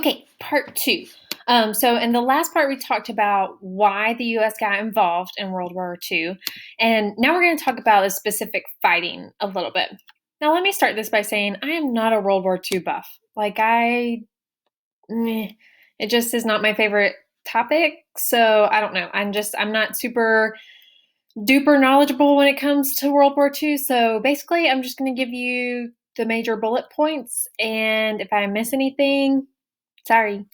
Okay, part two. So in the last part, we talked about why the U.S. got involved in World War II, and now we're going to talk about the specific fighting a little bit. Now, let me start this by saying I am not a World War II buff. It just is not my favorite topic. So I don't know. I'm not super duper knowledgeable when it comes to World War II. So basically, I'm just going to give you the major bullet points, and if I miss anything, sorry.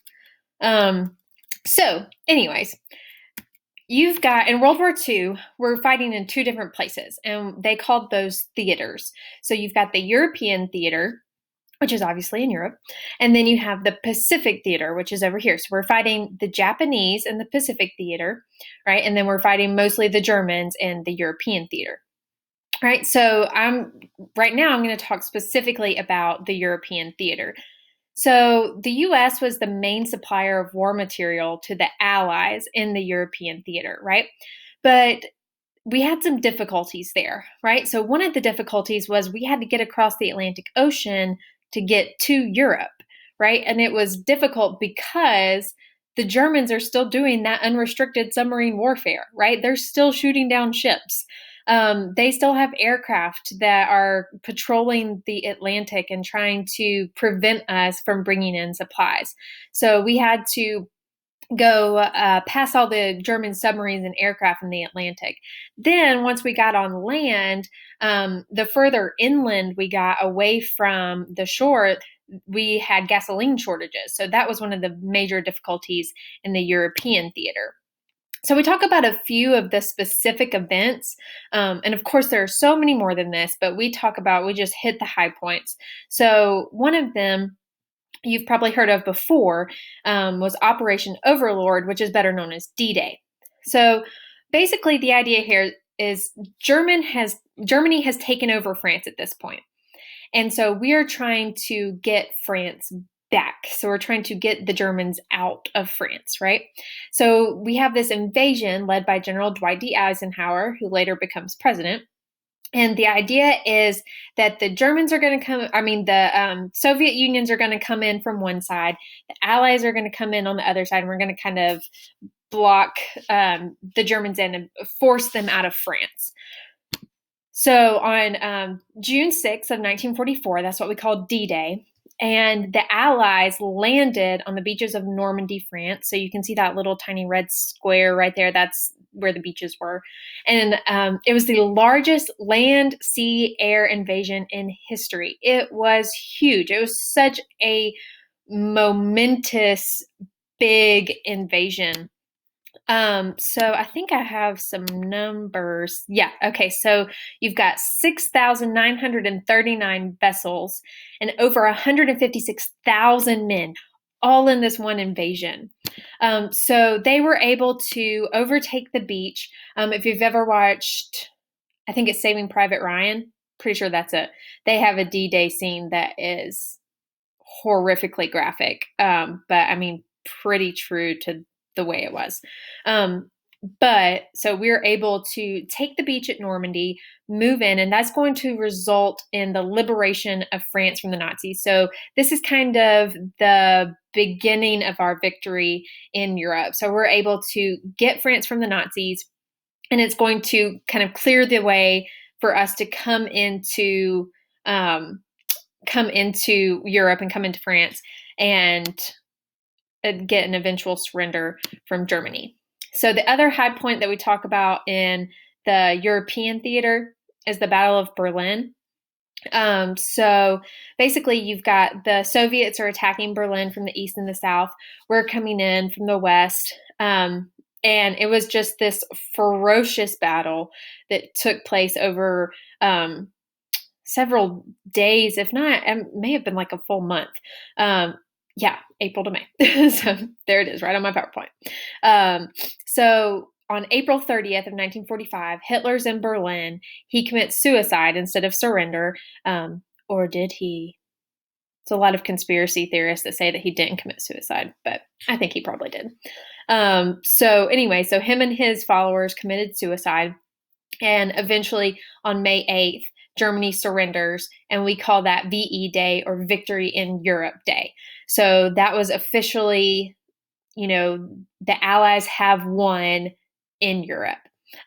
Anyways, you've got in World War II, we're fighting in two different places, and they called those theaters. So you've got the European theater, which is obviously in Europe, and then you have the Pacific theater, which is over here. So we're fighting the Japanese in the Pacific theater, right? And then we're fighting mostly the Germans in the European theater. Right. So right now I'm going to talk specifically about the European theater. So the US was the main supplier of war material to the Allies in the European theater, right? But we had some difficulties there, right? So one of the difficulties was we had to get across the Atlantic Ocean to get to Europe, right? And it was difficult because the Germans are still doing that unrestricted submarine warfare, right? They're still shooting down ships. They still have aircraft that are patrolling the Atlantic and trying to prevent us from bringing in supplies. So we had to go past all the German submarines and aircraft in the Atlantic. Then, once we got on land, the further inland we got away from the shore, we had gasoline shortages. So that was one of the major difficulties in the European theater. So we talk about a few of the specific events, and of course there are so many more than this, but we just hit the high points. So one of them you've probably heard of before was Operation Overlord, which is better known as D-Day. So basically the idea here is Germany has taken over France at this point. And so we are trying to get France back. So we're trying to get the Germans out of France, right? So we have this invasion led by General Dwight D. Eisenhower, who later becomes president. And the idea is that the Germans are going to the Soviet Unions are going to come in from one side, the Allies are going to come in on the other side, and we're going to kind of block the Germans in and force them out of France. So on June 6th of 1944, that's what we call D-Day, and the Allies landed on the beaches of Normandy, France. So you can see that little tiny red square right there. That's where the beaches were. And it was the largest land, sea, air invasion in history. It was huge. It was such a momentous, big invasion. So I think I have some numbers. Yeah, okay. So you've got 6,939 vessels and over 156,000 men, all in this one invasion. So they were able to overtake the beach. If you've ever watched, I think it's Saving Private Ryan, pretty sure that's it. They have a D-Day scene that is horrifically graphic, but I mean, pretty true to the way it was. But so we're able to take the beach at Normandy, move in, and that's going to result in the liberation of France from the Nazis. So this is kind of the beginning of our victory in Europe. So we're able to get France from the Nazis, and it's going to kind of clear the way for us to come into Europe and come into France and get an eventual surrender from Germany. So the other high point that we talk about in the European theater is the Battle of Berlin. So basically you've got the Soviets are attacking Berlin from the east and the south. We're coming in from the west. And it was just this ferocious battle that took place over several days, if not, it may have been like a full month. April to May. So there it is, right on my PowerPoint. So on April 30th of 1945, Hitler's in Berlin. He commits suicide instead of surrender. Or did he? It's a lot of conspiracy theorists that say that he didn't commit suicide, but I think he probably did. So him and his followers committed suicide. And eventually on May 8th, Germany surrenders, and we call that VE Day or Victory in Europe Day. So that was officially, the Allies have won in Europe.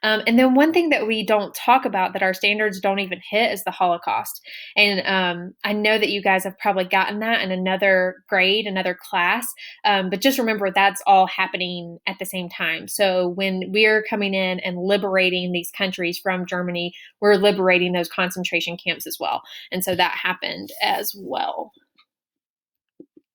And then one thing that we don't talk about that our standards don't even hit is the Holocaust. And I know that you guys have probably gotten that in another grade, another class, but just remember that's all happening at the same time. So when we're coming in and liberating these countries from Germany, we're liberating those concentration camps as well. And so that happened as well.